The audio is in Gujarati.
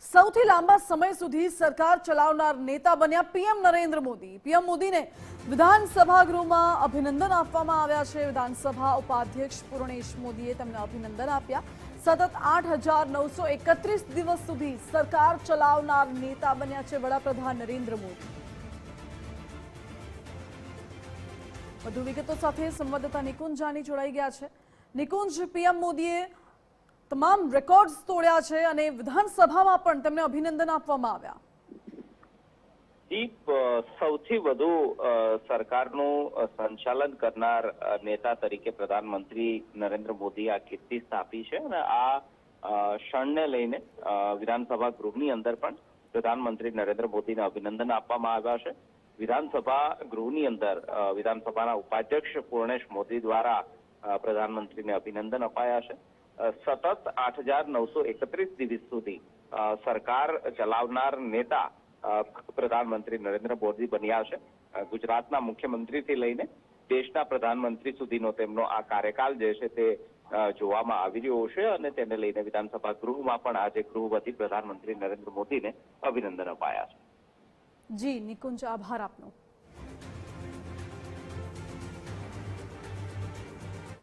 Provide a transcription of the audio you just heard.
સૌથી લાંબા સમય સુધી સરકાર ચલાવનાર નેતા બન્યા પીએમ નરેન્દ્ર મોદી। પીએમ મોદીને વિધાનસભા ગૃહમાં અભિનંદન આપવામાં આવ્યા છે। વિધાનસભા ઉપાધ્યક્ષ પૂર્ણેશ મોદીએ તેમને અભિનંદન આપ્યા। સતત 8,931 દિવસ સુધી સરકાર ચલાવનાર નેતા બન્યા છે વડાપ્રધાન નરેન્દ્ર મોદી। વધુ વિગતો સાથે સંવાદદાતા નિકુંજ જાની જોડાઈ ગયા છે। નિકુંજ, પીએમ મોદીએ તમામ રેકોર્ડ્સ તોડ્યા છે અને વિધાનસભામાં પણ તેમને અભિનંદન આપવામાં આવ્યા। સૌથી વધુ સરકારનું સંચાલન કરનાર નેતા તરીકે પ્રધાનમંત્રી નરેન્દ્ર મોદી આ કીર્તિ સ્થાપી છે અને આ ક્ષણને લઈને વિધાનસભા ગૃહની અંદર પણ પ્રધાનમંત્રી નરેન્દ્ર મોદીને અભિનંદન આપવામાં આવ્યા છે। વિધાનસભા ગૃહની અંદર વિધાનસભાના ઉપાધ્યક્ષ પૂર્ણેશ મોદી દ્વારા પ્રધાનમંત્રીને અભિનંદન અપાયા છે। સતત 8,931 દિવસ સુધી સરકાર ચલાવનાર નેતા પ્રધાનમંત્રી નરેન્દ્ર મોદી બન્યા છે। ગુજરાતના મુખ્યમંત્રીથી લઈને દેશના પ્રધાનમંત્રી સુધીનો તેમનો આ કાર્યકાળ જે છે તે જોવામાં આવી રહ્યો છે અને તેને લઈને વિધાનસભા ગૃહમાં પણ આજે ગૃહવતી પ્રધાનમંત્રી નરેન્દ્ર મોદીને અભિનંદન અપાયા છે। જી નિકુંજ, આભાર આપનો।